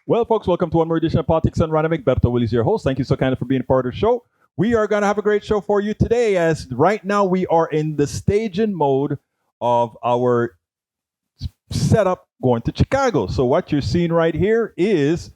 Well, folks, welcome to one more edition of Politics and Random. Egberto Willis, your host. Thank you so kindly for being a part of the show. We are going to have a great show for you today, as right now we are in the staging mode of our setup going to Chicago. So what you're seeing right here is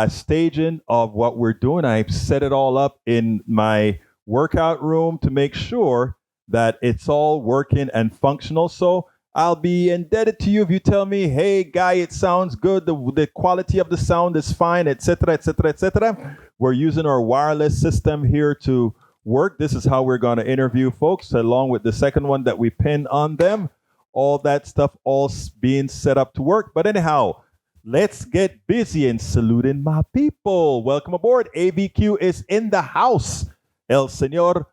staging of what we're doing. I've set it all up in my workout room to make sure that it's all working and functional. So I'll be indebted to you if you tell me, hey, guy, it sounds good. The quality of the sound is fine, etc., etc., etc. We're using our wireless system here to work. This is how we're going to interview folks, along with the second one that we pinned on them. All that stuff all being set up to work. But anyhow, let's get busy in saluting my people. Welcome aboard. AVQ is in the house. El Señor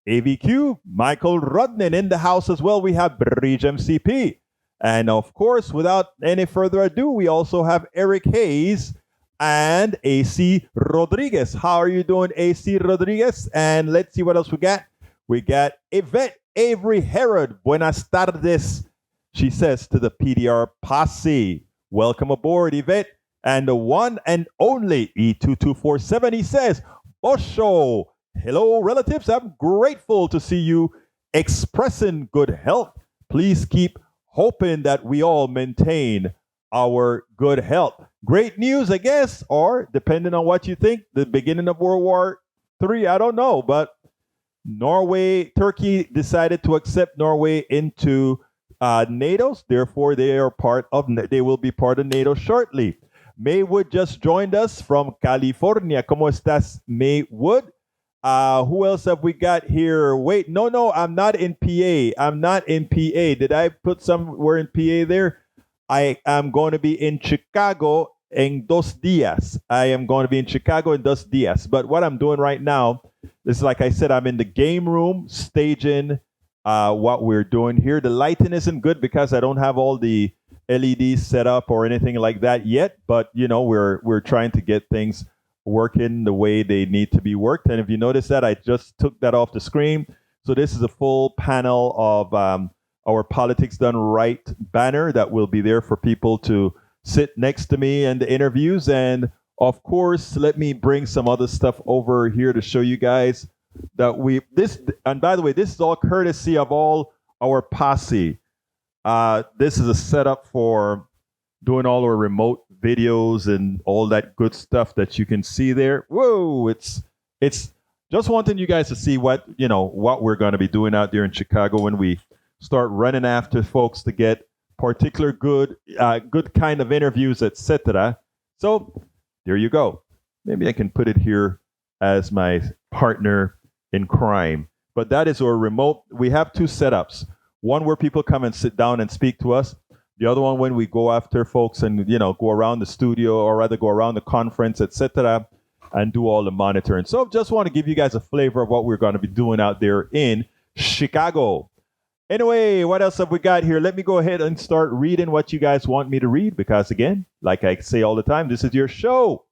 AVQ, Michael Rudnin in the house as well. We have Bridge MCP. And of course, without any further ado, we also have Eric Hayes and AC Rodriguez. How are you doing, AC Rodriguez? And let's see what else we got. We got Yvette Avery Herod. Buenas tardes, she says to the PDR posse. Welcome aboard, Yvette. And the one and only E2247, he says, Bosho. Hello, relatives. I'm grateful to see you expressing good health. Please keep hoping that we all maintain our good health. Great news, I guess, or depending on what you think, the beginning of World War III, I don't know, but Turkey decided to accept Norway into NATO. Therefore, they will be part of NATO shortly. Maywood just joined us from California. ¿Cómo estás, Maywood? Who else have we got here? Wait, no, I'm not in PA. I'm not in PA. Did I put somewhere in PA there? I am going to be in Chicago en 2 días. I am going to be in Chicago in 2 días. But what I'm doing right now is, like I said, I'm in the game room staging what we're doing here. The lighting isn't good because I don't have all the LEDs set up or anything like that yet. But, you know, we're trying to get things working the way they need to be worked. And if you notice that, I just took that off the screen. So this is a full panel of our Politics Done Right banner that will be there for people to sit next to me in the interviews. And of course, let me bring some other stuff over here to show you guys that and by the way, this is all courtesy of all our posse. This is a setup for doing all our remote videos and all that good stuff that you can see there. Whoa, it's just wanting you guys to see what we're going to be doing out there in Chicago when we start running after folks to get particular good kind of interviews, etc. So there you go. Maybe I can put it here as my partner in crime. But that is our remote. We have 2 setups. One where people come and sit down and speak to us. The other one when we go after folks and, go around the studio, or rather go around the conference, etc., and do all the monitoring. So just want to give you guys a flavor of what we're going to be doing out there in Chicago. Anyway, what else have we got here? Let me go ahead and start reading what you guys want me to read, because again, like I say all the time, this is your show.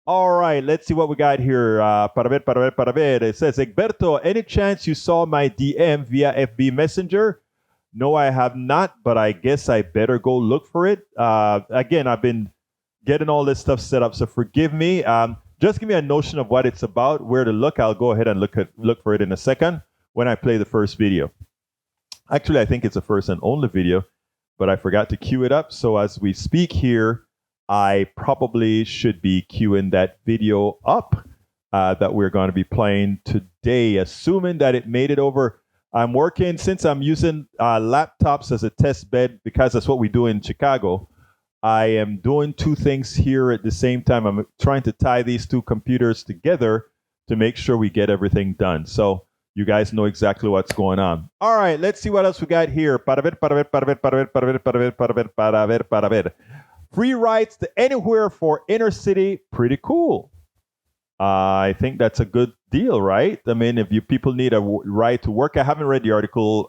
All right, let's see what we got here. Para ver. It says, Egberto, any chance you saw my DM via FB Messenger? No, I have not, but I guess I better go look for it. Again, I've been getting all this stuff set up, so forgive me. Just give me a notion of what it's about, where to look. I'll go ahead and look for it in a second when I play the first video. Actually, I think it's the first and only video, but I forgot to queue it up. So as we speak here, I probably should be queuing that video up that we're going to be playing today, assuming that it made it over. I'm working, since I'm using laptops as a test bed, because that's what we do in Chicago. I am doing 2 things here at the same time. I'm trying to tie these 2 computers together to make sure we get everything done. So you guys know exactly what's going on. All right, let's see what else we got here. Para ver. Free rides to anywhere for inner city. Pretty cool. I think that's a good deal, right? I mean, if you people need a ride to work, I haven't read the article,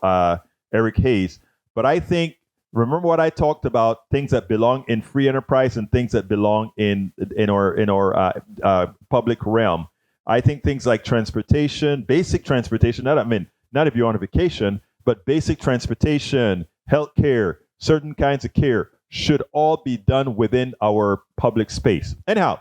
Eric Hayes, but I think, remember what I talked about, things that belong in free enterprise and things that belong in our public realm. I think things like transportation, basic transportation, not if you're on a vacation, but basic transportation, healthcare, certain kinds of care, should all be done within our public space. Anyhow,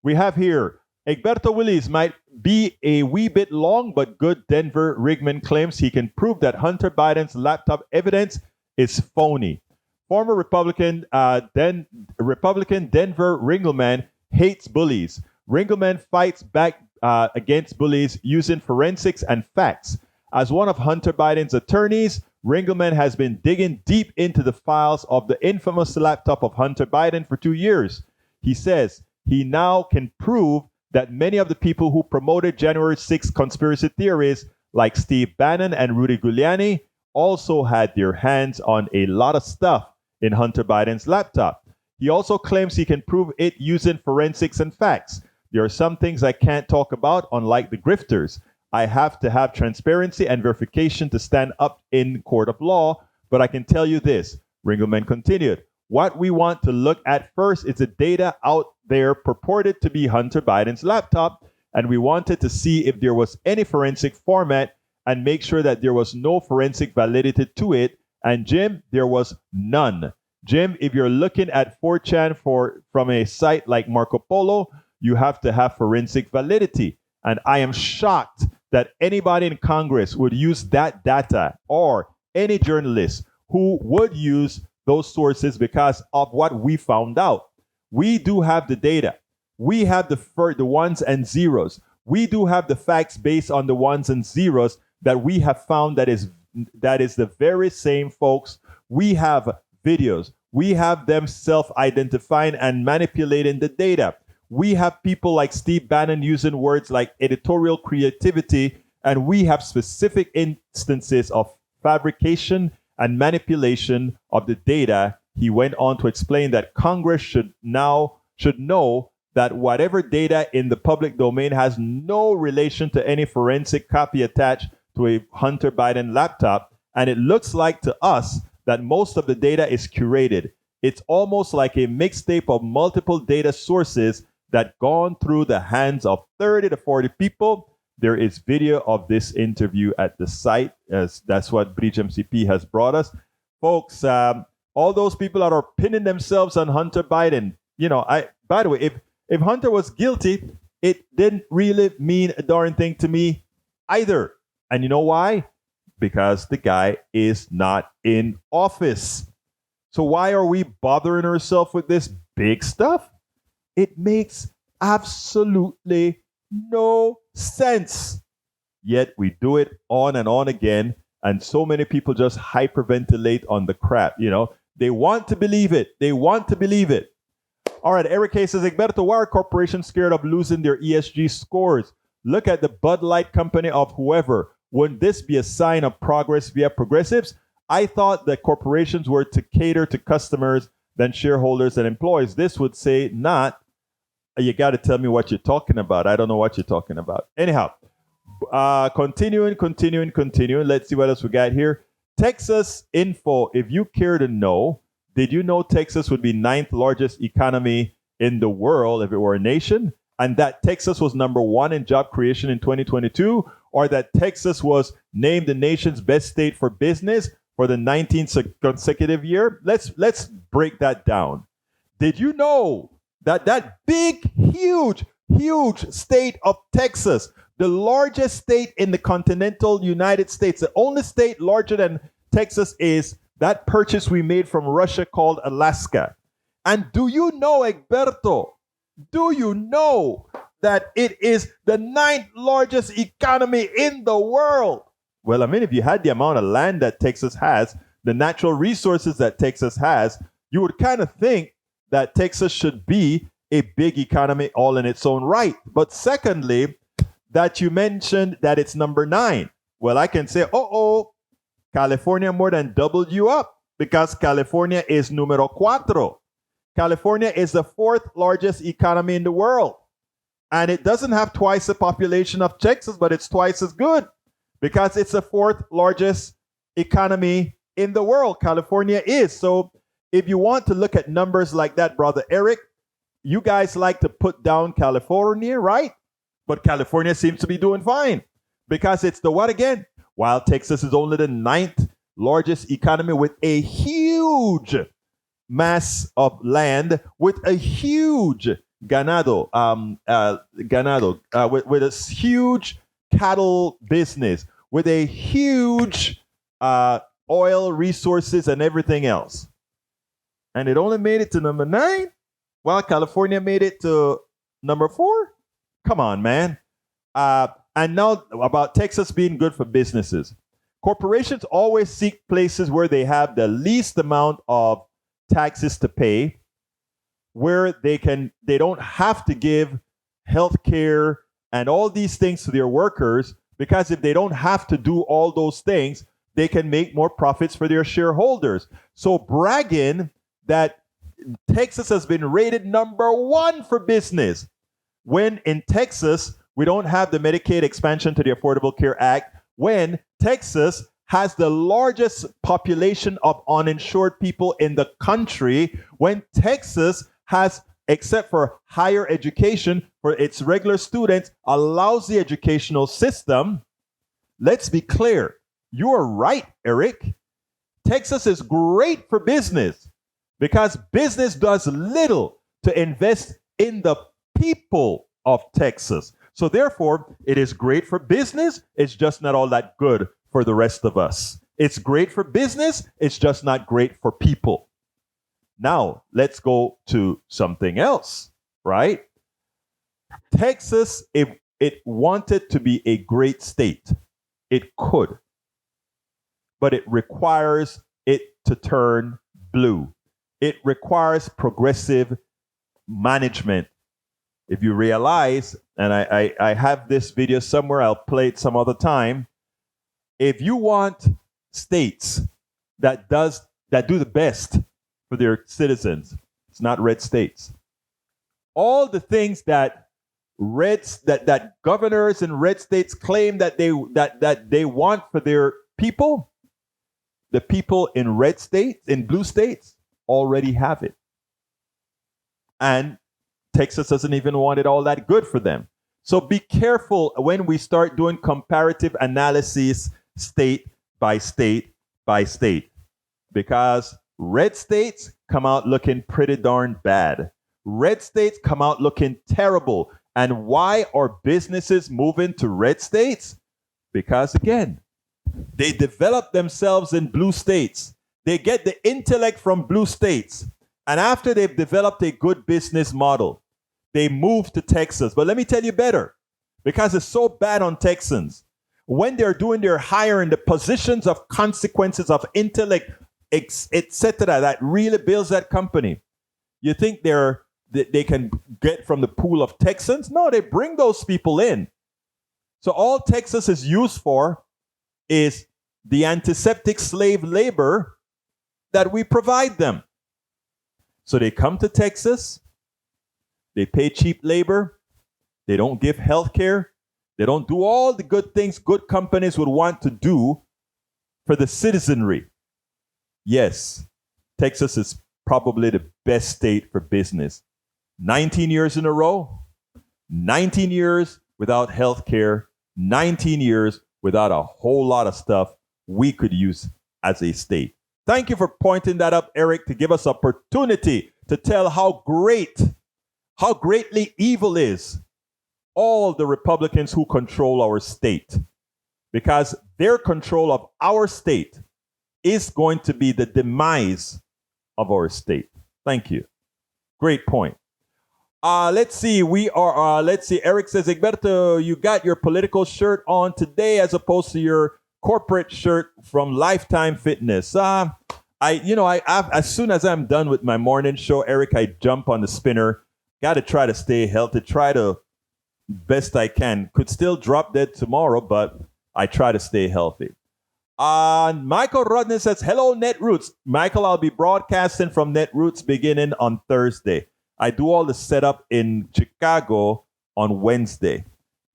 we have here Egberto Willis might be a wee bit long, but good. Denver Rigman claims he can prove that Hunter Biden's laptop evidence is phony. Former Republican Denver Ringelman hates bullies. Ringelman fights back against bullies using forensics and facts. As one of Hunter Biden's attorneys, Ringelman has been digging deep into the files of the infamous laptop of Hunter Biden for 2 years. He says he now can prove that many of the people who promoted January 6th conspiracy theories, like Steve Bannon and Rudy Giuliani, also had their hands on a lot of stuff in Hunter Biden's laptop. He also claims he can prove it using forensics and facts. There are some things I can't talk about, unlike the grifters. I have to have transparency and verification to stand up in court of law, but I can tell you this, Ringelman continued. What we want to look at first is the data out there purported to be Hunter Biden's laptop, and we wanted to see if there was any forensic format and make sure that there was no forensic validity to it. And Jim, there was none. Jim, if you're looking at 4chan from a site like Marco Polo, you have to have forensic validity. And I am shocked that anybody in Congress would use that data, or any journalist who would use those sources, because of what we found out. We do have the data. We have the ones and zeros. We do have the facts based on the ones and zeros that we have found that is the very same folks. We have videos. We have them self-identifying and manipulating the data. We have people like Steve Bannon using words like editorial creativity, and we have specific instances of fabrication and manipulation of the data. He went on to explain that Congress should know that whatever data in the public domain has no relation to any forensic copy attached to a Hunter Biden laptop. And it looks like to us that most of the data is curated. It's almost like a mixtape of multiple data sources that gone through the hands of 30 to 40 people. There is video of this interview at the site, as that's what Bridge MCP has brought us. Folks, all those people that are pinning themselves on Hunter Biden, by the way, if Hunter was guilty, it didn't really mean a darn thing to me either. And you know why? Because the guy is not in office. So why are we bothering ourselves with this big stuff? It makes absolutely no sense. Yet we do it on and on again. And so many people just hyperventilate on the crap. They want to believe it. All right, Eric K says, Egberto, why are corporations scared of losing their ESG scores? Look at the Bud Light company of whoever. Wouldn't this be a sign of progress via progressives? I thought that corporations were to cater to customers than shareholders and employees. This would say not. You got to tell me what you're talking about. I don't know what you're talking about. Anyhow, continuing. Let's see what else we got here. Texas info. If you care to know, did you know Texas would be 9th largest economy in the world if it were a nation? And that Texas was number 1 in job creation in 2022? Or that Texas was named the nation's best state for business for the 19th consecutive year? Let's break that down. Did you know that big, huge state of Texas, the largest state in the continental United States, the only state larger than Texas is that purchase we made from Russia called Alaska? And do you know, Egberto, that it is the 9th largest economy in the world? Well, if you had the amount of land that Texas has, the natural resources that Texas has, you would kind of think that Texas should be a big economy all in its own right. But secondly, that you mentioned that it's number 9. Well, I can say, California more than doubled you up, because California is numero 4. California is the 4th largest economy in the world. And it doesn't have twice the population of Texas, but it's twice as good, because it's the 4th largest economy in the world. California is. So if you want to look at numbers like that, Brother Eric, you guys like to put down California, right? But California seems to be doing fine, because it's the what again? While Texas is only the 9th largest economy with a huge mass of land with a huge with a huge cattle business, with a huge oil resources and everything else. And it only made it to number 9, while California made it to number 4. Come on, man. And now about Texas being good for businesses. Corporations always seek places where they have the least amount of taxes to pay, where they don't have to give health care and all these things to their workers, because if they don't have to do all those things, they can make more profits for their shareholders. So bragging that Texas has been rated number 1 for business, when in Texas we don't have the Medicaid expansion to the Affordable Care Act, when Texas has the largest population of uninsured people in the country, when Texas has, except for higher education for its regular students, a lousy educational system. Let's be clear. You are right, Eric. Texas is great for business because business does little to invest in the people of Texas. So therefore, it is great for business. It's just not all that good for the rest of us. It's great for business. It's just not great for people. Now, let's go to something else, right? Texas, if it wanted to be a great state, it could. But it requires it to turn blue. It requires progressive management. If you realize, and I have this video somewhere, I'll play it some other time. If you want states that do the best for their citizens, it's not red states. All the things that governors in red states claim that they want for their people, the people in red states, in blue states, already have it. And Texas doesn't even want it all that good for them. So be careful when we start doing comparative analysis state by state by state, because red states come out looking pretty darn bad. Red states come out looking terrible. And why are businesses moving to red states? Because again, they develop themselves in blue states. They get the intellect from blue states. And after they've developed a good business model, they move to Texas. But let me tell you better, because it's so bad on Texans. When they're doing their hiring, the positions of consequences of intellect, etc., that really builds that company. You think they can get from the pool of Texans? No, they bring those people in. So all Texas is used for is the antiseptic slave labor that we provide them. So they come to Texas, they pay cheap labor, they don't give health care, they don't do all the good things good companies would want to do for the citizenry. Yes, Texas is probably the best state for business. 19 years in a row, 19 years without health care, 19 years without a whole lot of stuff we could use as a state. Thank you for pointing that up, Eric, to give us opportunity to tell how greatly evil is all the Republicans who control our state, because their control of our state is going to be the demise of our state. Thank you. Great point. Let's see. Eric says, Egberto, you got your political shirt on today as opposed to your corporate shirt from Lifetime Fitness. As soon as I'm done with my morning show, Eric, I jump on the spinner. Got to try to stay healthy. Try to best I can. Could still drop dead tomorrow, but I try to stay healthy. Michael Rodney says, hello, Netroots. Michael, I'll be broadcasting from Netroots beginning on Thursday. I do all the setup in Chicago on Wednesday.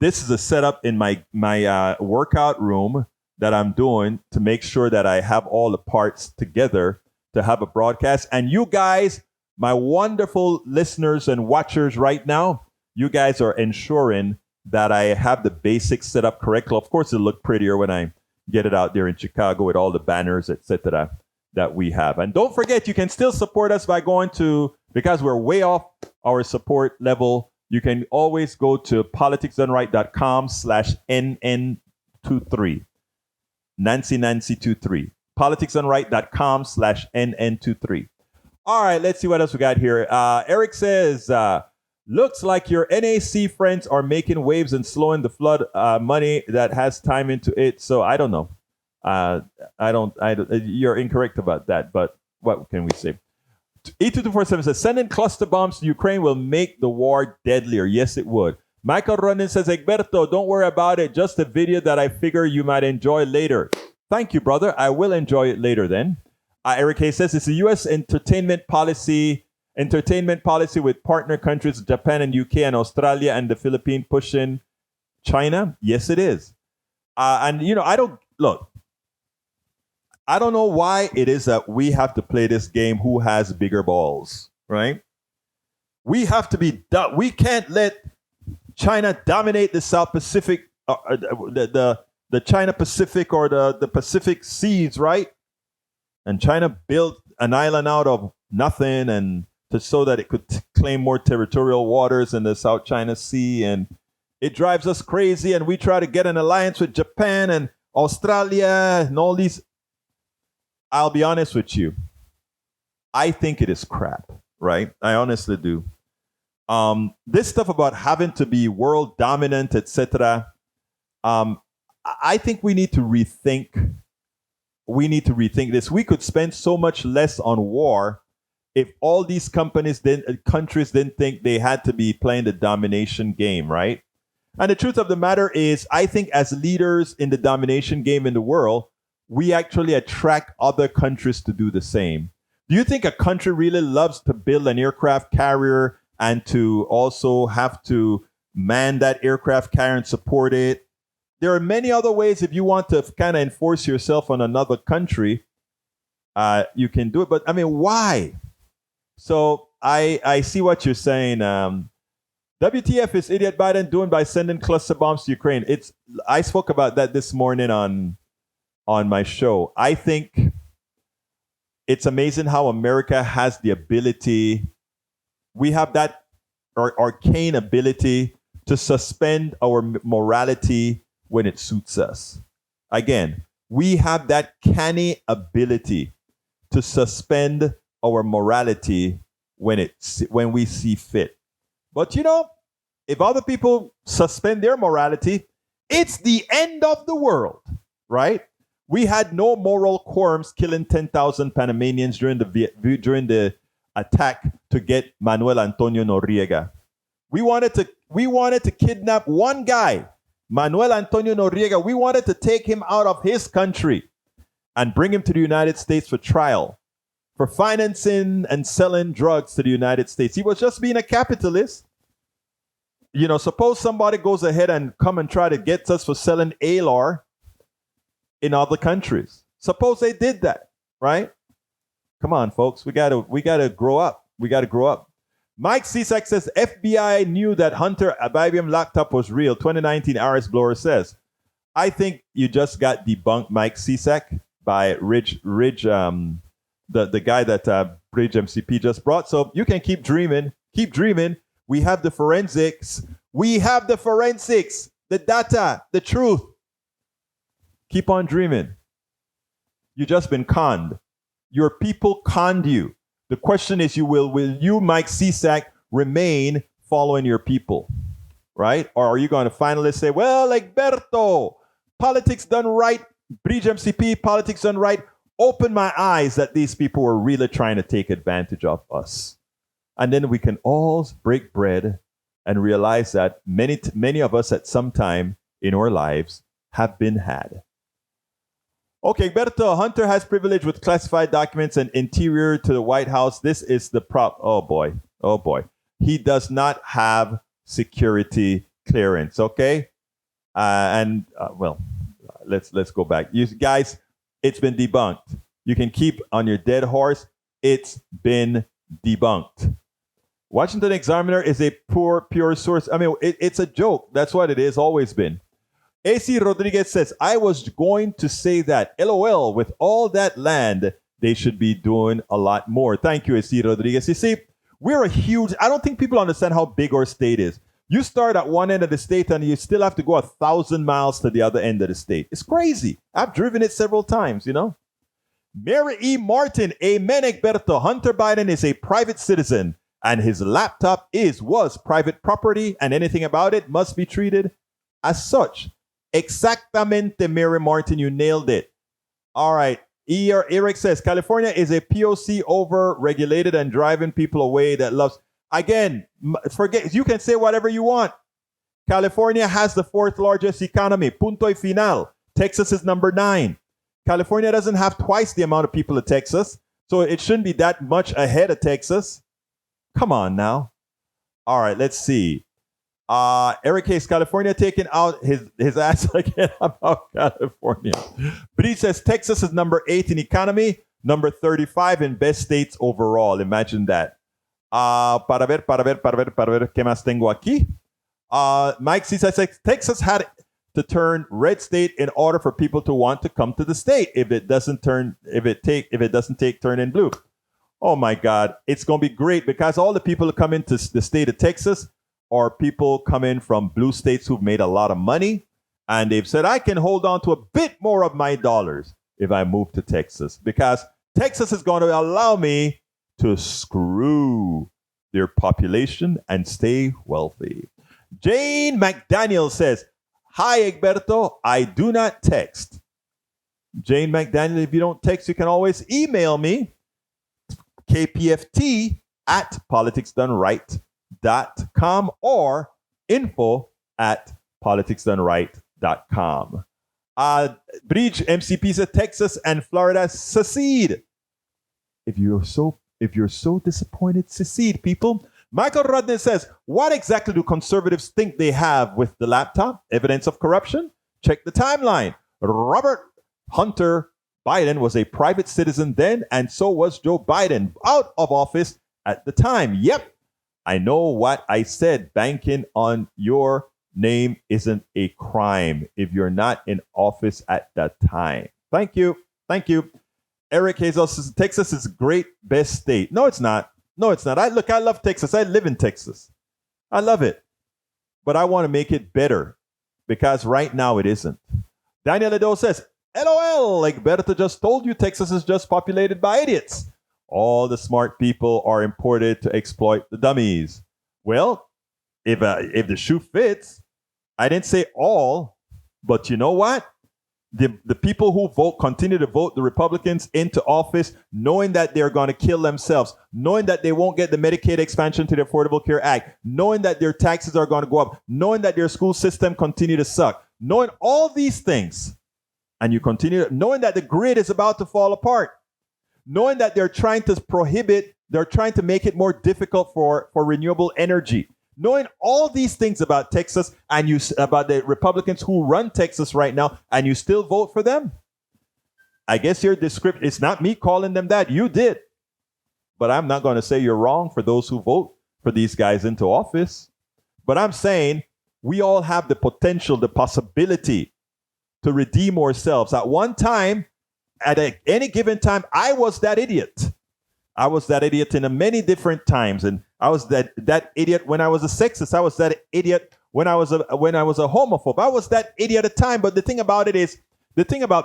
This is a setup in my workout room that I'm doing to make sure that I have all the parts together to have a broadcast. And you guys, my wonderful listeners and watchers right now, you guys are ensuring that I have the basics set up correctly. Of course, it'll look prettier when I get it out there in Chicago with all the banners, etc. that we have. And don't forget, you can still support us by going to, because we're way off our support level, you can always go to politicsdoneright.com/NN23. Nancy23. politicsdoneright.com/NN23. All right, let's see what else we got here. Eric says, looks like your NAC friends are making waves and slowing the flood money that has time into it. So I don't know. I don't. You're incorrect about that. But what can we say? 82247 says, sending cluster bombs to Ukraine will make the war deadlier. Yes, it would. Michael Ronin says, Egberto, don't worry about it. Just a video that I figure you might enjoy later. Thank you, brother. I will enjoy it later then. Eric Hayes says, it's a U.S. entertainment policy with partner countries, Japan and UK and Australia and the Philippines pushing China. Yes, it is. And, I don't know why it is that we have to play this game, who has bigger balls, right? We have to be, we can't let China dominate the South Pacific, the China Pacific or the Pacific seas, right? And China built an island out of nothing and so that it could claim more territorial waters in the South China Sea. And it drives us crazy. And we try to get an alliance with Japan and Australia and all these. I'll be honest with you. I think it is crap, right? I honestly do. This stuff about having to be world dominant, etc. I think we need to rethink. This. We could spend so much less on war if all these countries didn't think they had to be playing the domination game, right? And the truth of the matter is, I think as leaders in the domination game in the world, we actually attract other countries to do the same. Do you think a country really loves to build an aircraft carrier and to also have to man that aircraft carrier and support it? There are many other ways if you want to kind of enforce yourself on another country, you can do it. But I mean, why? So I see what you're saying. WTF is idiot Biden doing by sending cluster bombs to Ukraine? I spoke about that this morning on my show. I think it's amazing how America has the ability. We have that arcane ability to suspend our morality when it suits us. Again, we have that canny ability to suspend our morality when we see fit. But if other people suspend their morality, it's the end of the world, right? We had no moral quorums killing 10,000 Panamanians during the attack to get Manuel Antonio Noriega. We wanted to kidnap one guy, Manuel Antonio Noriega. We wanted to take him out of his country and bring him to the United States for trial for financing and selling drugs to the United States. He was just being a capitalist. Suppose somebody goes ahead and come and try to get us for selling ALAR in other countries. Suppose they did that, right? Come on, folks. We gotta grow up. We gotta grow up. Mike Cisak says FBI knew that Hunter Abibiam laptop was real. 2019 RS Blower says, I think you just got debunked, Mike Cisak, by Ridge, the guy that Bridge MCP just brought. So you can keep dreaming. Keep dreaming. We have the forensics. The data, the truth. Keep on dreaming. You've just been conned. Your people conned you. The question is, will you, Mike Cisak, remain following your people, right? Or are you going to finally say, well, Egberto, politics done right, Bridge MCP, politics done right, open my eyes that these people were really trying to take advantage of us. And then we can all break bread and realize that many of us at some time in our lives have been had. Okay, Berto, Hunter has privilege with classified documents and interior to the White House. This is the prop. Oh boy. He does not have security clearance. Okay, well, let's go back. You guys, it's been debunked. You can keep on your dead horse. It's been debunked. Washington Examiner is a pure source. I mean, it's a joke. That's what it is. Always been. AC Rodriguez says, I was going to say that, LOL, with all that land, they should be doing a lot more. Thank you, AC Rodriguez. You see, we're a huge, I don't think people understand how big our state is. You start at one end of the state and you still have to go 1,000 miles to the other end of the state. It's crazy. I've driven it several times, you know. Mary E. Martin, amen, Egberto. Hunter Biden is a private citizen and his laptop was private property, and anything about it must be treated as such. Exactamente, Mary Martin, you nailed it. All right. Eric says, California is a POC over-regulated and driving people away that loves... Again, forget, you can say whatever you want. California has the 4th largest economy. Punto y final. Texas is number 9. California doesn't have twice the amount of people of Texas, so it shouldn't be that much ahead of Texas. Come on now. All right, let's see. Eric Hayes, California taking out his ass again about California. But he says Texas is number 8 in economy, number 35 in best states overall. Imagine that. Para ver, ¿qué más tengo aquí? Mike C says Texas had to turn red state in order for people to want to come to the state. If it doesn't take turn in blue. Oh my God, it's going to be great because all the people who come into the state of Texas are people coming from blue states who've made a lot of money, and they've said, I can hold on to a bit more of my dollars if I move to Texas, because Texas is going to allow me to screw their population and stay wealthy. Jane McDaniel says, hi, Egberto, I do not text. Jane McDaniel, if you don't text, you can always email me, kpft@politicsdoneright.com or info@politicsdoneright.com. Bridge MCP said Texas and Florida secede. If you're so disappointed, secede, people. Michael Rodney says, what exactly do conservatives think they have with the laptop? Evidence of corruption? Check the timeline. Robert Hunter Biden was a private citizen then, and so was Joe Biden, out of office at the time. Yep, I know what I said. Banking on your name isn't a crime if you're not in office at that time. Thank you. Thank you. Eric Hazel says, Texas is a great, best state. No, it's not. No, it's not. I love Texas. I live in Texas. I love it. But I want to make it better because right now it isn't. Daniel Edo says, LOL, like Berta just told you, Texas is just populated by idiots. All the smart people are imported to exploit the dummies. Well, if the shoe fits, I didn't say all, but you know what? The people who continue to vote the Republicans into office, knowing that they're going to kill themselves, knowing that they won't get the Medicaid expansion to the Affordable Care Act, knowing that their taxes are going to go up, knowing that their school system continue to suck, knowing all these things, and you continue knowing that the grid is about to fall apart, knowing that they're trying to make it more difficult for renewable energy, knowing all these things about Texas and about the Republicans who run Texas right now, and you still vote for them? I guess your description, it's not me calling them that. You did. But I'm not going to say you're wrong for those who vote for these guys into office. But I'm saying we all have the potential, the possibility to redeem ourselves. At one time, at any given time, I was that idiot. I was that idiot in many different times, and I was that idiot when I was a sexist. I was that idiot when I was a homophobe. I was that idiot at a time. But the thing about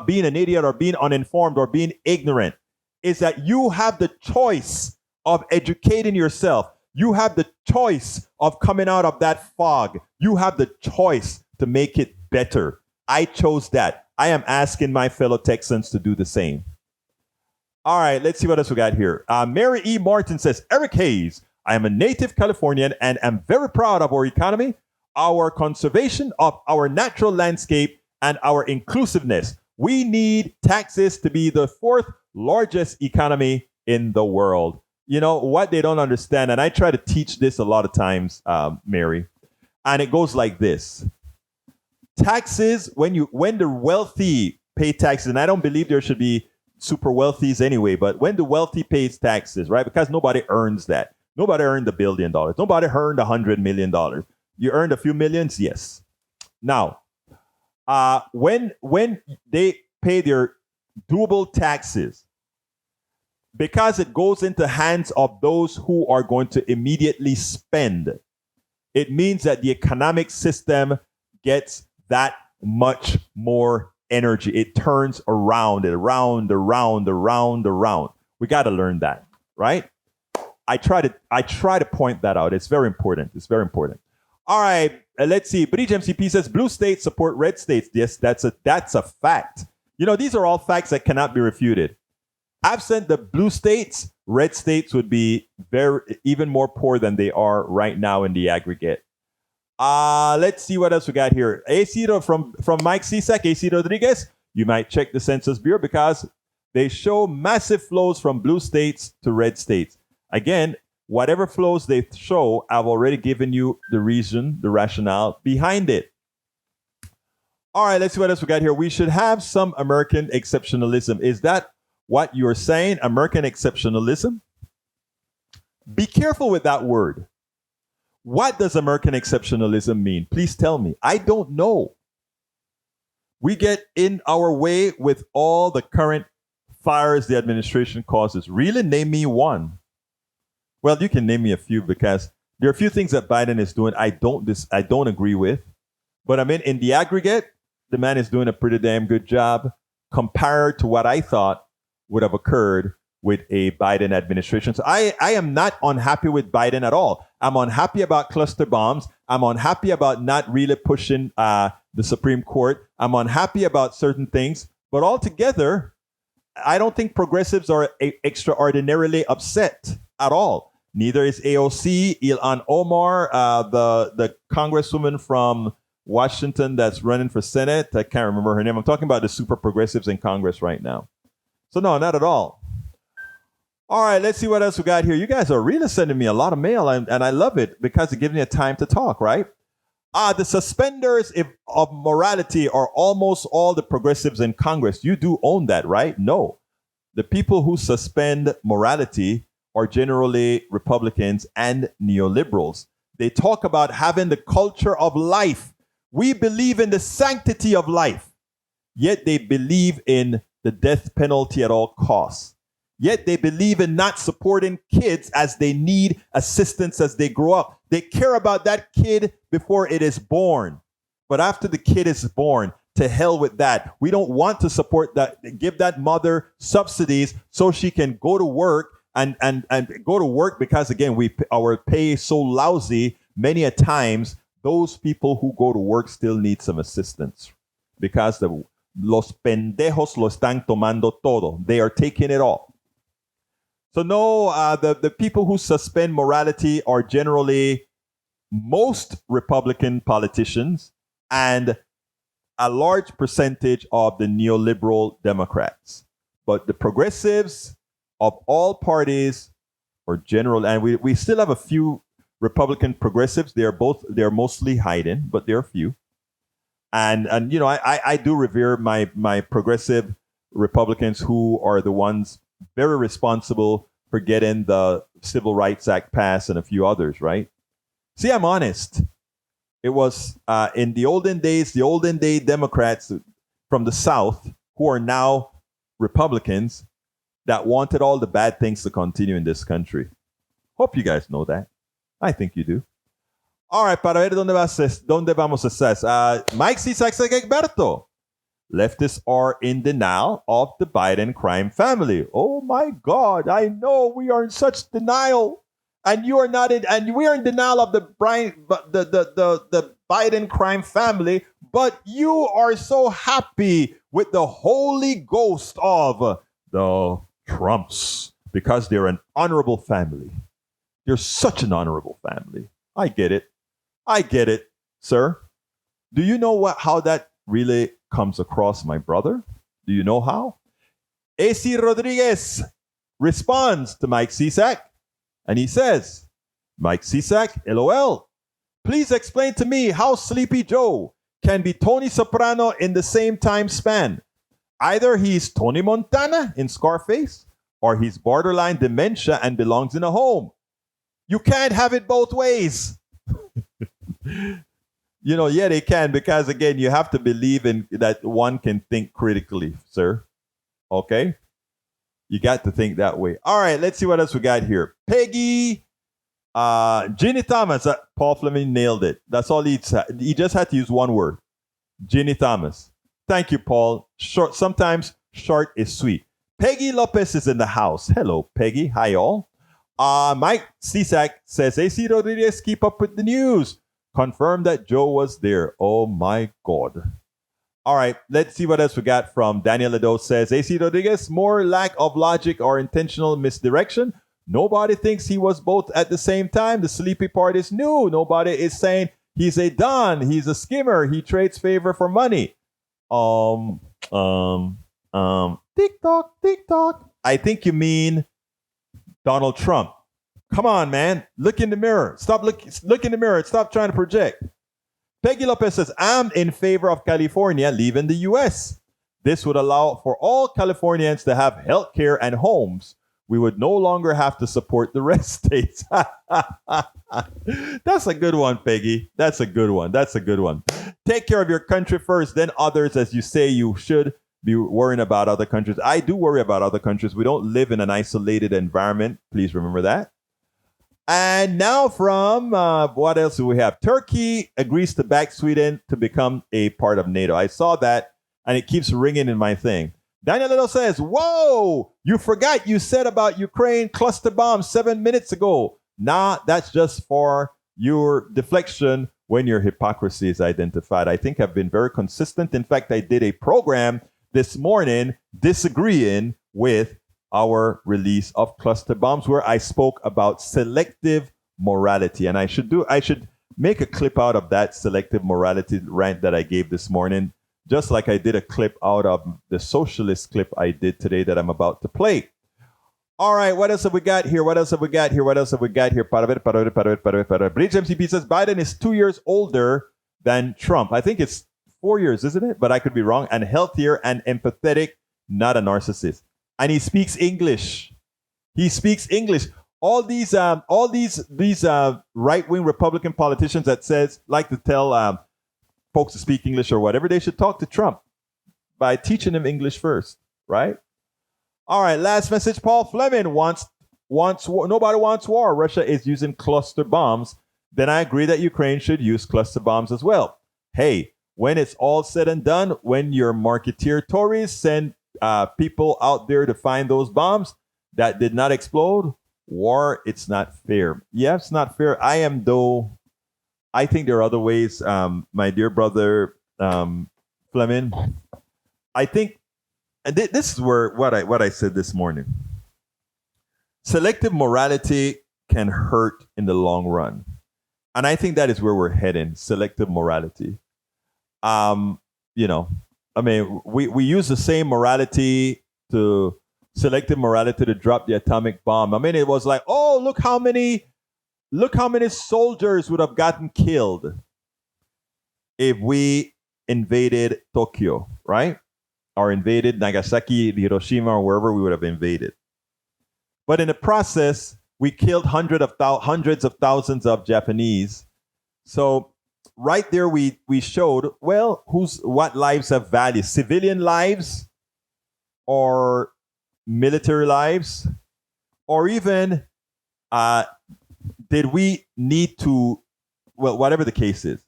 being an idiot or being uninformed or being ignorant is that you have the choice of educating yourself. You have the choice of coming out of that fog. You have the choice to make it better. I chose that. I am asking my fellow Texans to do the same. All right, let's see what else we got here. Mary E. Martin says, Eric Hayes, I am a native Californian and am very proud of our economy, our conservation of our natural landscape, and our inclusiveness. We need taxes to be the 4th largest economy in the world. You know, what they don't understand, and I try to teach this a lot of times, Mary, and it goes like this. Taxes, when the wealthy pay taxes, and I don't believe there should be super wealthies anyway, but when the wealthy pays taxes, right? Because nobody earns that. Nobody earned $1 billion. Nobody earned $100 million. You earned a few millions, yes. Now, when they pay their doable taxes, because it goes into hands of those who are going to immediately spend. It means that the economic system gets that much more energy. It turns around, around. We got to learn that, right? I try to point that out. It's very important. It's very important. All right, let's see. Bridge MCP says blue states support red states. Yes, that's a fact. You know, these are all facts that cannot be refuted. Absent the blue states, red states would be even more poor than they are right now in the aggregate. Let's see what else we got here. AC from Mike Cisak, AC Rodriguez. You might check the Census Bureau because they show massive flows from blue states to red states. Again, whatever flows they show, I've already given you the reason, the rationale behind it. All right, let's see what else we got here. We should have some American exceptionalism. Is that what you're saying? American exceptionalism? Be careful with that word. What does American exceptionalism mean? Please tell me. I don't know. We get in our way with all the current fires the administration causes. Really? Name me one. Well, you can name me a few because there are a few things that Biden is doing I don't agree with. But I mean, in the aggregate, the man is doing a pretty damn good job compared to what I thought would have occurred with a Biden administration. So I am not unhappy with Biden at all. I'm unhappy about cluster bombs. I'm unhappy about not really pushing the Supreme Court. I'm unhappy about certain things. But altogether, I don't think progressives are extraordinarily upset at all. Neither is AOC, Ilhan Omar, the congresswoman from Washington that's running for Senate. I can't remember her name. I'm talking about the super progressives in Congress right now. So no, not at all. All right, let's see what else we got here. You guys are really sending me a lot of mail, and I love it because it gives me a time to talk, right? The suspenders of morality are almost all the progressives in Congress. You do own that, right? No. The people who suspend morality are generally Republicans and neoliberals. They talk about having the culture of life. We believe in the sanctity of life, yet they believe in the death penalty at all costs. Yet they believe in not supporting kids as they need assistance as they grow up. They care about that kid before it is born. But after the kid is born, to hell with that. We don't want to support that, give that mother subsidies so she can go to work and go to work because, again, our pay is so lousy. Many a times, those people who go to work still need some assistance because los pendejos lo están tomando todo. They are taking it all. So no, the people who suspend morality are generally most Republican politicians and a large percentage of the neoliberal Democrats. But the progressives of all parties are general, and we still have a few Republican progressives. They're mostly hiding, but there are a few. And you know, I do revere my progressive Republicans who are the ones very responsible for getting the Civil Rights Act passed and a few others, right? See, I'm honest. It was in the olden day Democrats from the South who are now Republicans that wanted all the bad things to continue in this country. Hope you guys know that. I think you do. All right, para ver dónde vamos a hacer. Mike Cisak Egberto. Leftists are in denial of the Biden crime family. Oh my God, I know we are in such denial. And you are not in, and we are in denial of the Biden crime family, but you are so happy with the holy ghost of the Trumps because they're an honorable family. You're such an honorable family. I get it, sir. Do you know how that really comes across, my brother? Do you know how? AC Rodriguez responds to Mike Cisak, and he says, Mike Cisak, LOL, please explain to me how Sleepy Joe can be Tony Soprano in the same time span. Either he's Tony Montana in Scarface, or he's borderline dementia and belongs in a home. You can't have it both ways. You know, yeah, they can, because again, you have to believe in that one can think critically, sir. Okay? You got to think that way. All right, let's see what else we got here. Peggy, Ginny Thomas. Paul Fleming nailed it. That's all he just had to use one word. Ginny Thomas. Thank you, Paul. Short. Sometimes short is sweet. Peggy Lopez is in the house. Hello, Peggy. Hi, all. Mike Cisak says, AC Rodriguez, keep up with the news. Confirm that Joe was there. Oh, my God. All right, let's see what else we got from Daniel Lado says, AC Rodriguez, more lack of logic or intentional misdirection. Nobody thinks he was both at the same time. The sleepy part is new. Nobody is saying he's a don. He's a skimmer. He trades favor for money. TikTok. I think you mean Donald Trump. Come on, man. Look in the mirror. Look in the mirror. Stop trying to project. Peggy Lopez says, I'm in favor of California leaving the U.S. This would allow for all Californians to have health care and homes. We would no longer have to support the rest states. That's a good one, Peggy. That's a good one. Take care of your country first, then others, as you say you should be worrying about other countries. I do worry about other countries. We don't live in an isolated environment. Please remember that. And now from, what else do we have? Turkey agrees to back Sweden to become a part of NATO. I saw that, and it keeps ringing in my thing. Daniel Little says, whoa, you forgot you said about Ukraine cluster bombs 7 minutes ago. Nah, that's just for your deflection when your hypocrisy is identified. I think I've been very consistent. In fact, I did a program this morning disagreeing with our release of cluster bombs where I spoke about selective morality. And I should make a clip out of that selective morality rant that I gave this morning, just like I did a clip out of the socialist clip I did today that I'm about to play. All right, what else have we got here? Bridge MCP says Biden is 2 years older than Trump. I think it's 4 years, isn't it? But I could be wrong. And healthier and empathetic, not a narcissist. And he speaks English. All these right-wing Republican politicians that like to tell folks to speak English or whatever, they should talk to Trump by teaching them English first, right? All right, last message. Paul Fleming wants war. Nobody wants war. Russia is using cluster bombs. Then I agree that Ukraine should use cluster bombs as well. Hey, when it's all said and done, when your marketeer Tories send people out there to find those bombs that did not explode, war, it's not fair. Yeah, it's not fair. I think there are other ways, my dear brother Fleming. I think this is where what I said this morning. Selective morality can hurt in the long run. And I think that is where we're heading, selective morality. We use the same selective morality to drop the atomic bomb. I mean, it was like, oh, look how many soldiers would have gotten killed if we invaded Tokyo, right? Or invaded Nagasaki, Hiroshima, or wherever we would have invaded. But in the process, we killed hundreds of thousands of Japanese. So right there, we showed, well, what lives have value? Civilian lives or military lives? Or even did we need to, well, whatever the case is,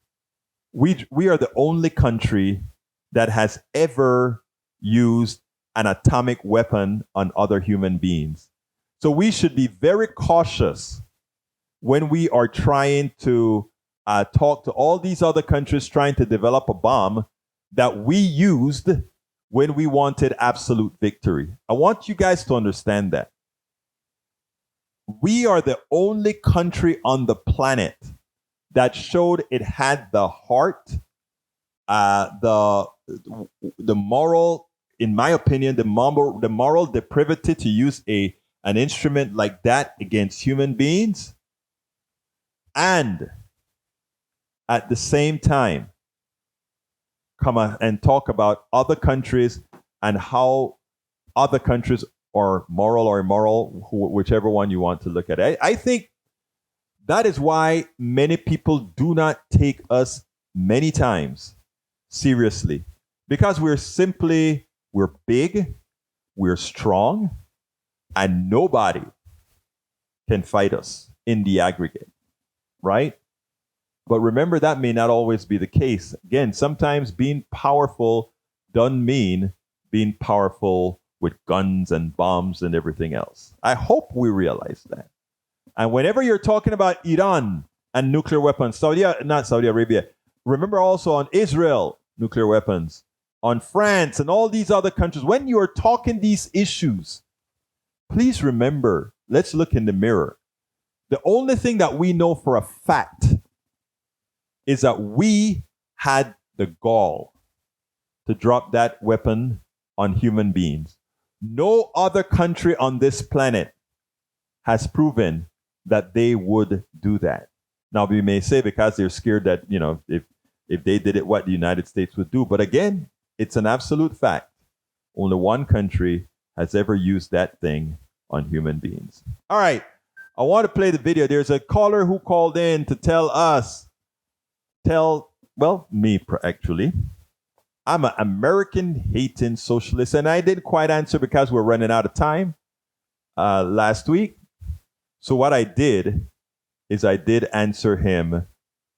we are the only country that has ever used an atomic weapon on other human beings. So we should be very cautious when we are trying to talk to all these other countries trying to develop a bomb that we used when we wanted absolute victory. I want you guys to understand that. We are the only country on the planet that showed it had the heart, the moral, in my opinion, the moral depravity to use an instrument like that against human beings, and at the same time come and talk about other countries and how other countries are moral or immoral, whichever one you want to look at. I think that is why many people do not take us many times seriously, because we're big, we're strong, and nobody can fight us in the aggregate, right? But remember, that may not always be the case. Again, sometimes being powerful doesn't mean being powerful with guns and bombs and everything else. I hope we realize that. And whenever you're talking about Iran and nuclear weapons, not Saudi Arabia, remember also on Israel, nuclear weapons, on France and all these other countries. When you are talking these issues, please remember, let's look in the mirror. The only thing that we know for a fact is that we had the gall to drop that weapon on human beings. No other country on this planet has proven that they would do that. Now, we may say because they're scared that, if they did it, what the United States would do. But again, it's an absolute fact. Only one country has ever used that thing on human beings. All right. I want to play the video. There's a caller who called in to me actually. I'm an American-hating socialist, and I didn't quite answer because we're running out of time last week. So what I did is I did answer him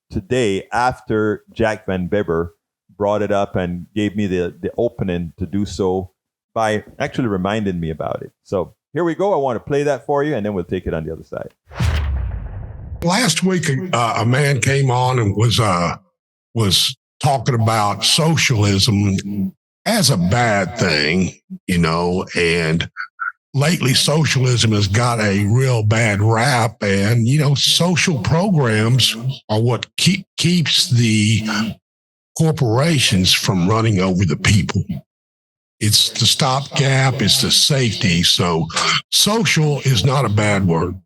today after Jack Van Beber brought it up and gave me the opening to do so by actually reminding me about it. So here we go. I want to play that for you, and then we'll take it on the other side. Last week, a man came on and was talking about socialism as a bad thing, and lately socialism has got a real bad rap, and, social programs are what keeps the corporations from running over the people. It's the stopgap, it's the safety. So social is not a bad word.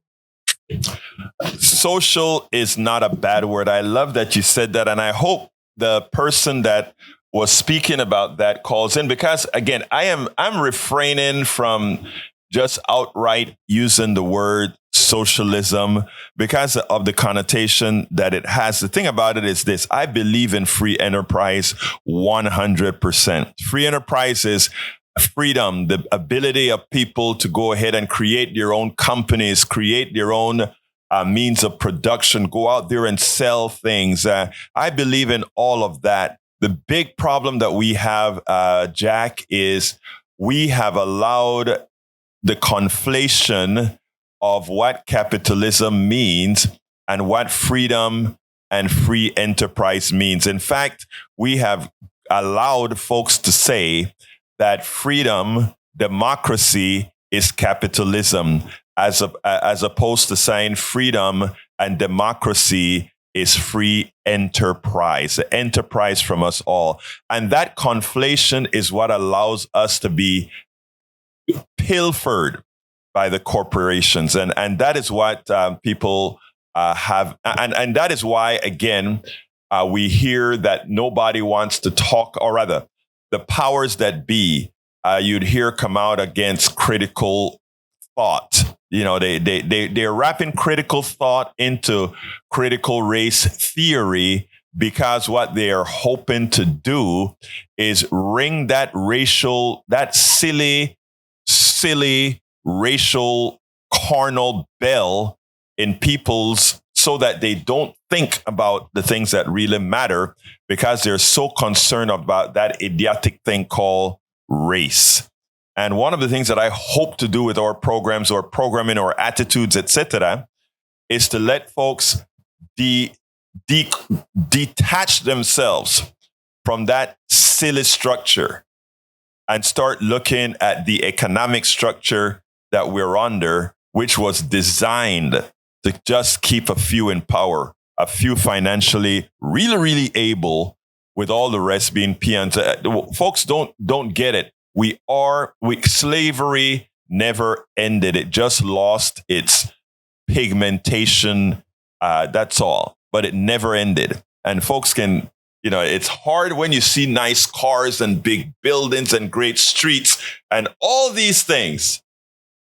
Social is not a bad word. I love that you said that. And I hope the person that was speaking about that calls in, because again, I'm refraining from just outright using the word socialism because of the connotation that it has. The thing about it is this: I believe in free enterprise 100%. Free enterprise is freedom, the ability of people to go ahead and create their own companies, create their own means of production, go out there and sell things. I believe in all of that. The big problem that we have, Jack, is we have allowed the conflation of what capitalism means and what freedom and free enterprise means. In fact, we have allowed folks to say that freedom, democracy is capitalism, as opposed to saying freedom and democracy is free enterprise, enterprise from us all. And that conflation is what allows us to be pilfered by the corporations. And that is what people have. And that is why, again, we hear that nobody wants to talk, or rather, the powers that be, you'd hear come out against critical thought. They're wrapping critical thought into critical race theory, because what they are hoping to do is ring that silly racial carnal bell in people's, so that they don't think about the things that really matter, because they're so concerned about that idiotic thing called race. And one of the things that I hope to do with our programs or programming or attitudes, etc., is to let folks detach themselves from that silly structure and start looking at the economic structure that we're under, which was designed to just keep a few in power, a few financially really, really able, with all the rest being peons. Folks don't get it. Slavery never ended. It just lost its pigmentation. That's all. But it never ended. And folks can, it's hard when you see nice cars and big buildings and great streets and all these things.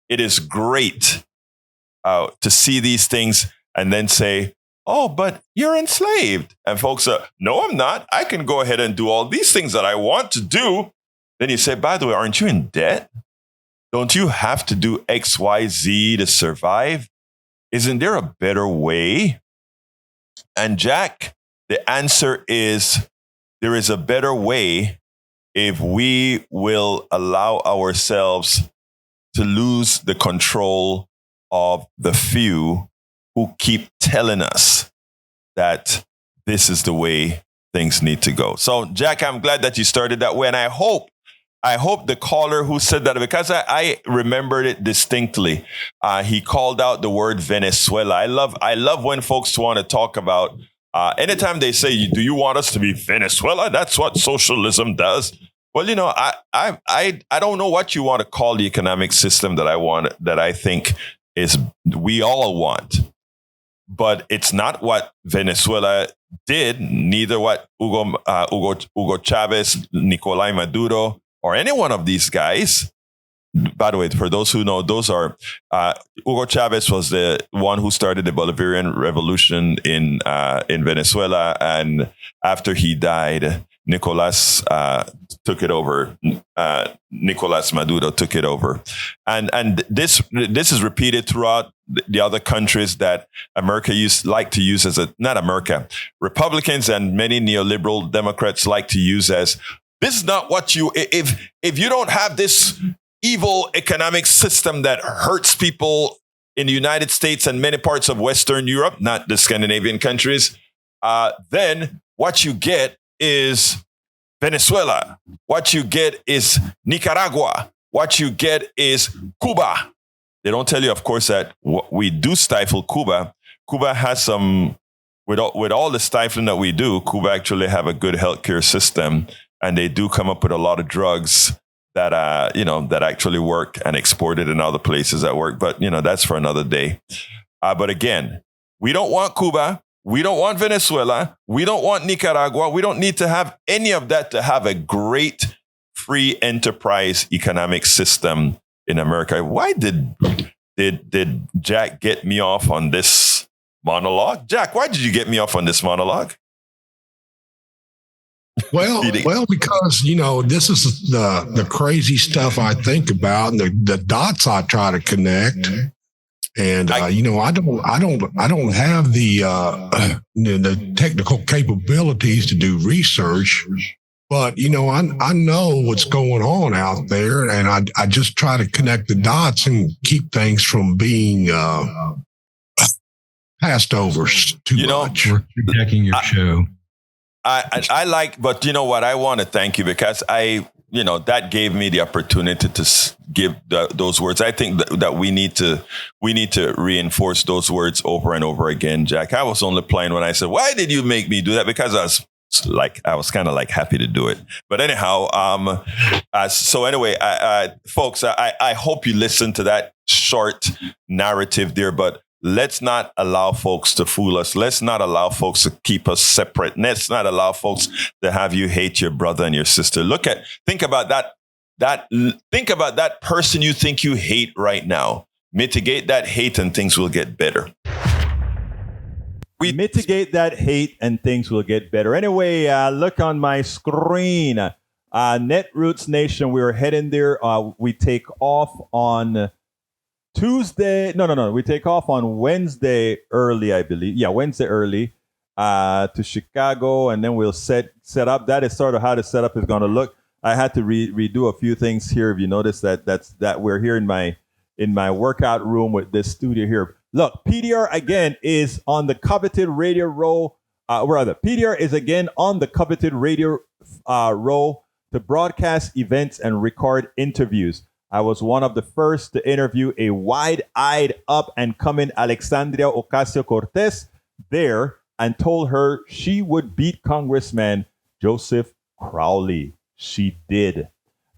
It is great to see these things and then say, oh, but you're enslaved. And folks are, no, I'm not. I can go ahead and do all these things that I want to do. Then you say, by the way, aren't you in debt? Don't you have to do X, Y, Z to survive? Isn't there a better way? And Jack, the answer is there is a better way if we will allow ourselves to lose the control of the few who keep telling us that this is the way things need to go. So, Jack, I'm glad that you started that way. And I hope the caller who said that, because I remembered it distinctly. He called out the word Venezuela. I love when folks want to talk about, anytime they say, do you want us to be Venezuela? That's what socialism does. Well, I don't know what you want to call the economic system that I think is we all want. But it's not what Venezuela did, neither what Hugo Chavez, Nicolai Maduro, or any one of these guys. By the way, for those who know, those are Hugo Chavez was the one who started the Bolivarian Revolution in Venezuela, and after he died, Nicolas took it over. Nicolas Maduro took it over, and this is repeated throughout the other countries that America like to use as not America, Republicans and many neoliberal Democrats like to use as, this is not what you, if you don't have this evil economic system that hurts people in the United States and many parts of Western Europe, not the Scandinavian countries, then what you get is Venezuela. What you get is Nicaragua. What you get is Cuba. They don't tell you, of course, that we do stifle Cuba. Cuba has some, with all the stifling that we do, Cuba actually have a good healthcare system, and they do come up with a lot of drugs that that actually work and exported in other places that work. But that's for another day. But again, we don't want Cuba. We don't want Venezuela. We don't want Nicaragua. We don't need to have any of that to have a great free enterprise economic system in America. Why did Jack get me off on this monologue? Jack, why did you get me off on this monologue? Well, because this is the crazy stuff I think about, and the dots I try to connect. And I don't have the technical capabilities to do research, but I know what's going on out there, and I just try to connect the dots and keep things from being passed over too much. We're checking your show. I like, but you know what? I want to thank you because that gave me the opportunity to give those words. I think that we need to reinforce those words over and over again, Jack. I was only playing when I said, "Why did you make me do that?" Because I was kind of like happy to do it. But anyhow, so anyway, folks, I hope you listen to that short narrative there, but let's not allow folks to fool us. Let's not allow folks to keep us separate. Let's not allow folks to have you hate your brother and your sister. Think about that person you think you hate right now. Mitigate that hate and things will get better. We mitigate that hate and things will get better. Anyway, look on my screen. Netroots Nation, we're heading there. We take off on Tuesday. No. We take off on Wednesday early, I believe. Yeah, Wednesday early to Chicago, and then we'll set up. That is sort of how the setup is going to look. I had to redo a few things here. If you notice that we're here in my workout room with this studio here. Look, PDR again is on the coveted radio row. PDR is again on the coveted radio row to broadcast events and record interviews. I was one of the first to interview a wide-eyed, up-and-coming Alexandria Ocasio-Cortez there and told her she would beat Congressman Joseph Crowley. She did.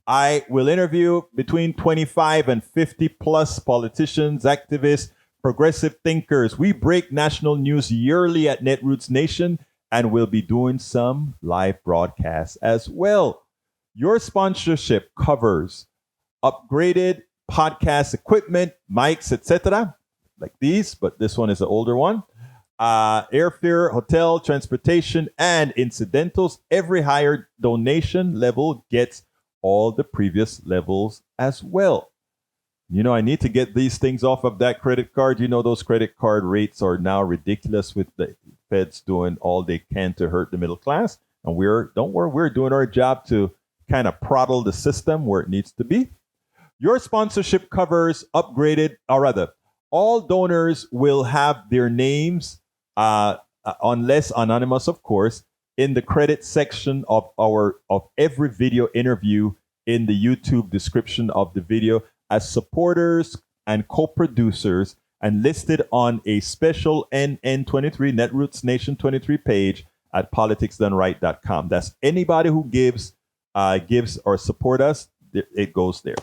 I will interview between 25 and 50 plus politicians, activists, progressive thinkers. We break national news yearly at Netroots Nation, and we'll be doing some live broadcasts as well. Your sponsorship covers upgraded podcast equipment, mics, etc., like these, but this one is an older one. Airfare, hotel, transportation, and incidentals. Every higher donation level gets all the previous levels as well. I need to get these things off of that credit card. Those credit card rates are now ridiculous with the Feds doing all they can to hurt the middle class. And don't worry, we're doing our job to kind of throttle the system where it needs to be. Your sponsorship covers upgraded, or rather, all donors will have their names, unless anonymous, of course, in the credit section of every video interview in the YouTube description of the video as supporters and co-producers, and listed on a special NN23 Netroots Nation 23 page at politicsdoneright.com. That's anybody who gives or support us, it goes there.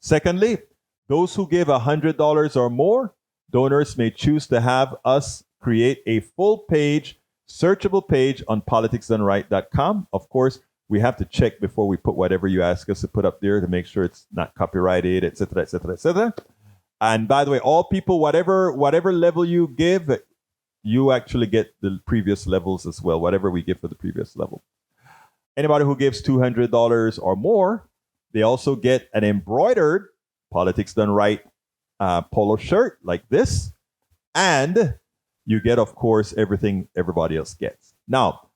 Secondly, those who give $100 or more, donors may choose to have us create a full page, searchable page on politicsdoneright.com. Of course, we have to check before we put whatever you ask us to put up there to make sure it's not copyrighted, et cetera, et cetera, et cetera. And by the way, all people, whatever level you give, you actually get the previous levels as well, whatever we give for the previous level. Anybody who gives $200 or more, they also get an embroidered Politics Done Right polo shirt like this. And you get, of course, everything everybody else gets. Now,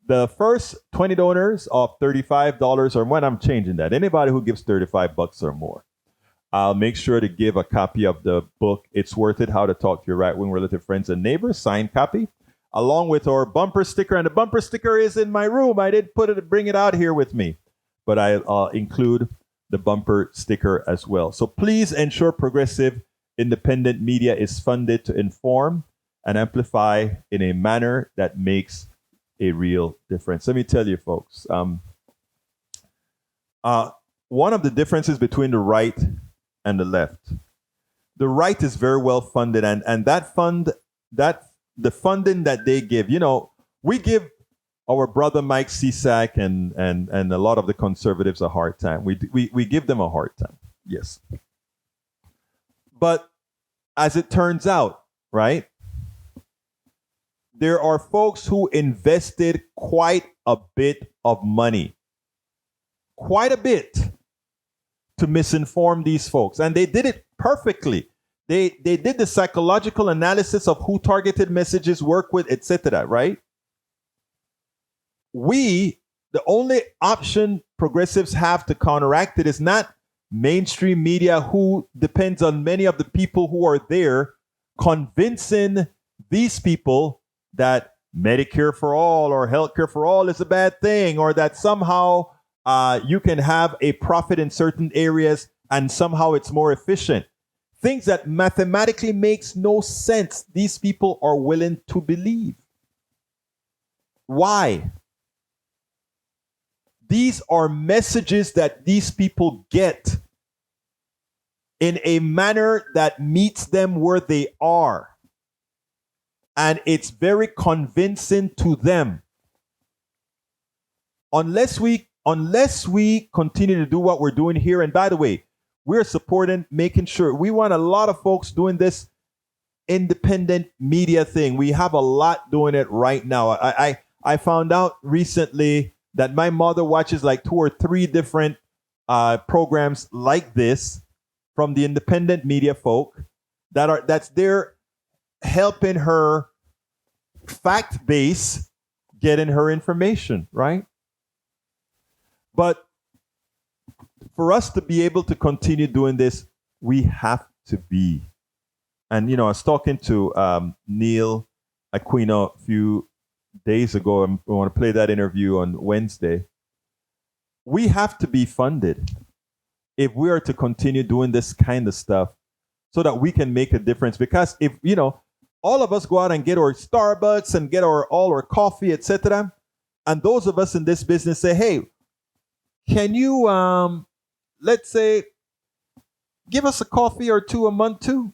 the first 20 donors of $35 or more, I'm changing that. Anybody who gives $35 or more, I'll make sure to give a copy of the book, It's Worth It, How to Talk to Your Right-Wing Relative Friends and Neighbors, signed copy, along with our bumper sticker. And the bumper sticker is in my room. I didn't bring it out here with me, but I'll include the bumper sticker as well. So please ensure progressive independent media is funded to inform and amplify in a manner that makes a real difference. Let me tell you, folks, one of the differences between the right and the left, the right is very well funded, and the funding that they give, we give our brother Mike Cisak and a lot of the conservatives a hard time. We give them a hard time, yes. But as it turns out, right, there are folks who invested quite a bit of money, quite a bit, to misinform these folks. And they did it perfectly. They did the psychological analysis of who targeted messages work with, etc., right? The only option progressives have to counteract it is not mainstream media, who depends on many of the people who are there convincing these people that Medicare for all or healthcare for all is a bad thing, or that somehow you can have a profit in certain areas and somehow it's more efficient. Things that mathematically makes no sense. These people are willing to believe. Why? These are messages that these people get in a manner that meets them where they are. And it's very convincing to them. Unless we continue to do what we're doing here, and by the way, we're supporting, making sure, we want a lot of folks doing this independent media thing. We have a lot doing it right now. I found out recently that my mother watches like 2 or 3 different programs like this from the independent media folk that's there helping her fact base, getting her information, right? But for us to be able to continue doing this, we have to be. And, I was talking to Neil Aquino a few days ago. I want to play that interview on Wednesday. We have to be funded if we are to continue doing this kind of stuff so that we can make a difference. Because if, all of us go out and get our Starbucks and get all our coffee, etc., and those of us in this business say, hey, can you, let's say, give us a coffee or 2 a month too,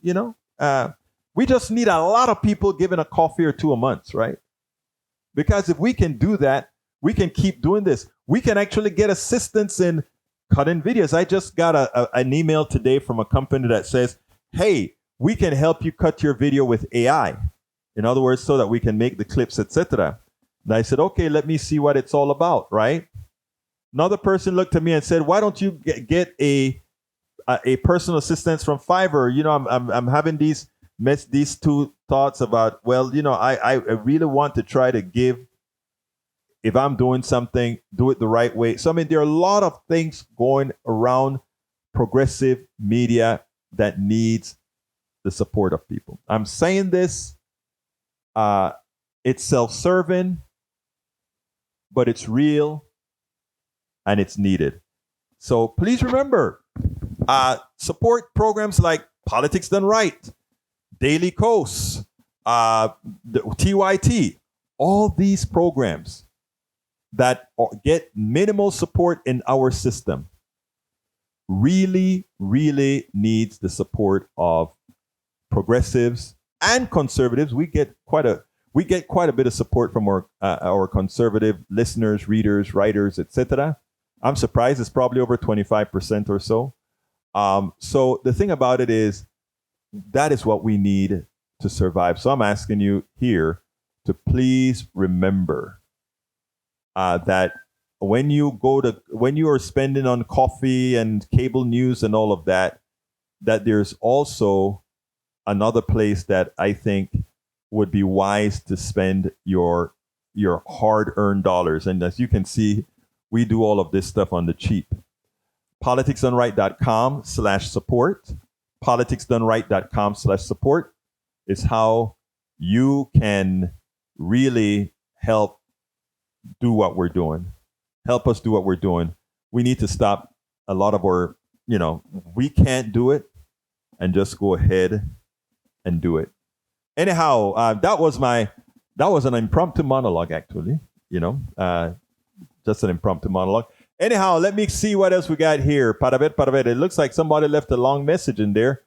we just need a lot of people giving a coffee or 2 a month, right? Because if we can do that, we can keep doing this. We can actually get assistance in cutting videos. I just got an email today from a company that says, hey, we can help you cut your video with AI. In other words, so that we can make the clips, etc. And I said, okay, let me see what it's all about, right? Another person looked at me and said, why don't you get a a personal assistance from Fiverr. I'm having these two thoughts about, well, I really want to try to give. If I'm doing something, do it the right way. So, I mean, there are a lot of things going around progressive media that needs the support of people. I'm saying this, it's self-serving, but it's real and it's needed. So please remember, support programs like Politics Done Right, Daily Kos, the TYT, all these programs that get minimal support in our system really, really needs the support of progressives and conservatives. We get quite a bit of support from our conservative listeners, readers, writers, etc. I'm surprised it's probably over 25% or so. So the thing about it is that is what we need to survive. So I'm asking you here to please remember that when you are spending on coffee and cable news and all of that, that there's also another place that I think would be wise to spend your hard-earned dollars. And as you can see, we do all of this stuff on the cheap. politicsdoneright.com/support. politicsdoneright.com/support is how you can really help do what we're doing. Help us do what we're doing. We need to stop a lot of our, we can't do it and just go ahead and do it. Anyhow, that was an impromptu monologue, actually, just an impromptu monologue. Anyhow, let me see what else we got here. Para ver. It looks like somebody left a long message in there.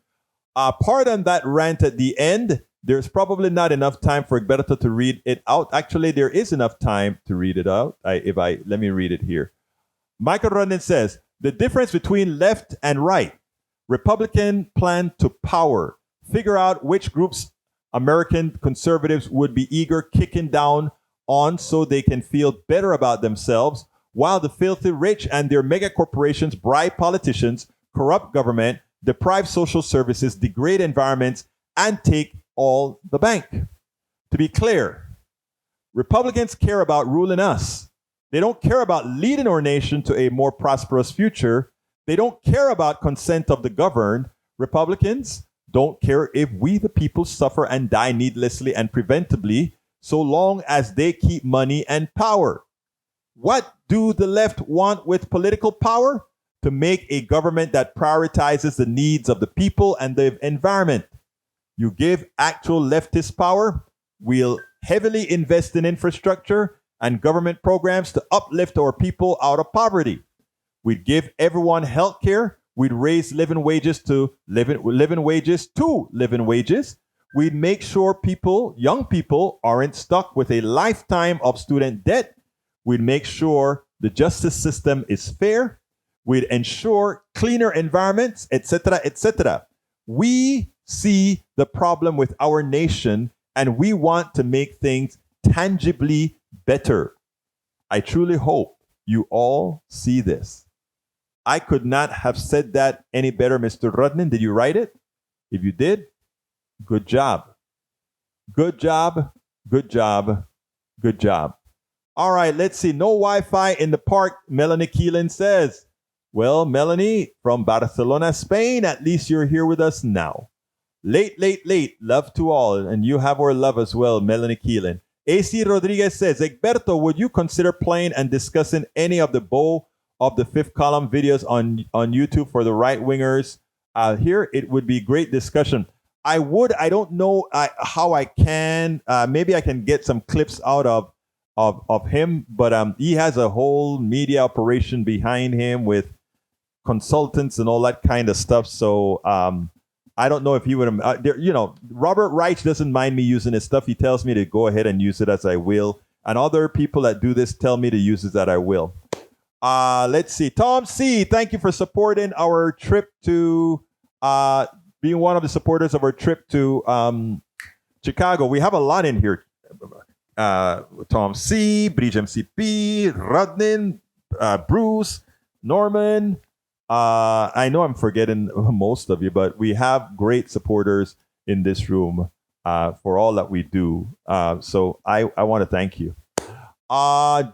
Pardon that rant at the end. There's probably not enough time for Egberto to read it out. Actually, there is enough time to read it out. Let me read it here. Michael Rodden says, the difference between left and right, Republican plan to power, figure out which groups American conservatives would be eager kicking down on so they can feel better about themselves, while the filthy rich and their mega corporations bribe politicians, corrupt government, deprive social services, degrade environments, and take all the bank. To be clear, Republicans care about ruling us. They don't care about leading our nation to a more prosperous future. They don't care about consent of the governed. Republicans don't care if we, the people, suffer and die needlessly and preventably, so long as they keep money and power. What do the left want with political power? To make a government that prioritizes the needs of the people and the environment. You give actual leftist power, we'll heavily invest in infrastructure and government programs to uplift our people out of poverty. We'd give everyone health care. We'd raise living wages to living wages. We'd make sure young people aren't stuck with a lifetime of student debt. We'd make sure the justice system is fair. We'd ensure cleaner environments, etc., etc. We see the problem with our nation, and we want to make things tangibly better. I truly hope you all see this. I could not have said that any better, Mr. Rudnin. Did you write it? If you did, good job. Good job. Good job. Good job. All right, let's see. No Wi-Fi in the park, Melanie Keelan says. Well, Melanie, from Barcelona, Spain, at least you're here with us now. Late. Love to all. And you have our love as well, Melanie Keelan. AC Rodriguez says, Egberto, would you consider playing and discussing any of the Bow of the Fifth Column videos on YouTube for the right-wingers? Here, it would be great discussion. I would. I don't know how I can. Maybe I can get some clips out of him, but he has a whole media operation behind him with consultants and all that kind of stuff. So I don't know if he would. Robert Reich doesn't mind me using his stuff. He tells me to go ahead and use it as I will, and other people that do this tell me to use it that I will. Let's see. Tom C., thank you for supporting our trip to being one of the supporters of our trip to Chicago. We have a lot in here. Tom C., Bridge MCP, Rodnin, Bruce, Norman, I know I'm forgetting most of you, but we have great supporters in this room for all that we do. So I want to thank you.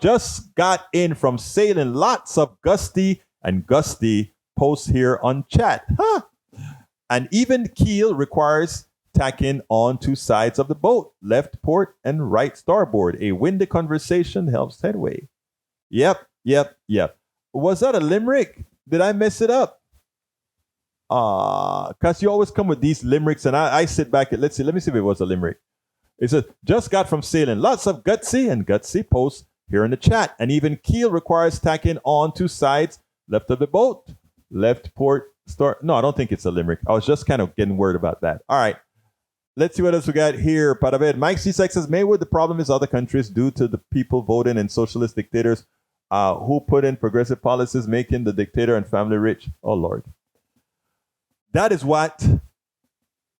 Just got in from sailing. Lots of gusty and gusty posts here on chat. Huh? An even keel requires tacking on two sides of the boat, left port and right starboard. A windy conversation helps headway. Yep. Was that a limerick? Did I mess it up? Because you always come with these limericks, and I sit back and let me see if it was a limerick. It says, just got from sailing. Lots of gutsy posts here in the chat. An even keel requires tacking on two sides, left of the boat, left port, start. No, I don't think it's a limerick. I was just kind of getting word about that. All right. Let's see what else we got here. Para ver. Mike C. Sex says, Maywood, the problem is other countries due to the people voting in socialist dictators who put in progressive policies, making the dictator and family rich. Oh, Lord. That is what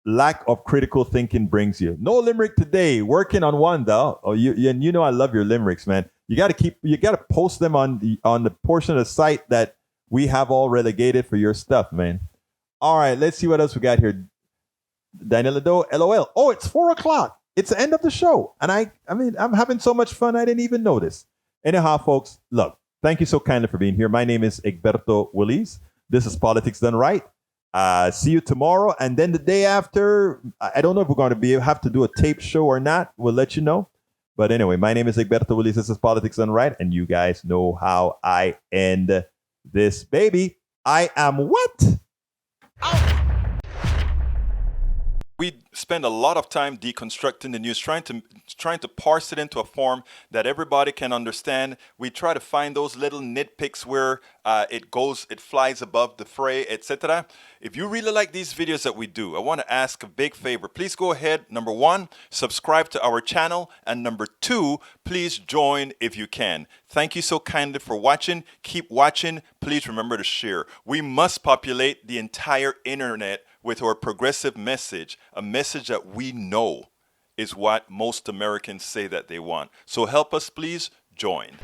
lack of critical thinking brings you. No limerick today. Working on one, though. Oh, you know I love your limericks, man. You got to post them on the portion of the site that we have all relegated for your stuff, man. All right, let's see what else we got here. Daniel Lado, LOL. Oh, it's 4:00. It's the end of the show. And I mean, I'm having so much fun, I didn't even notice. Anyhow, folks, look, thank you so kindly for being here. My name is Egberto Willis. This is Politics Done Right. See you tomorrow. And then the day after, I don't know if we're going to have to do a tape show or not. We'll let you know. But anyway, my name is Egberto Willis. This is Politics Done Right. And you guys know how I end this baby. I am what? We spend a lot of time deconstructing the news, trying to parse it into a form that everybody can understand. We try to find those little nitpicks where it flies above the fray, etc. If you really like these videos that we do, I want to ask a big favor. Please go ahead. Number one, subscribe to our channel. And number two, please join if you can. Thank you so kindly for watching. Keep watching. Please remember to share. We must populate the entire internet with our progressive message, a message that we know is what most Americans say that they want. So help us, please join.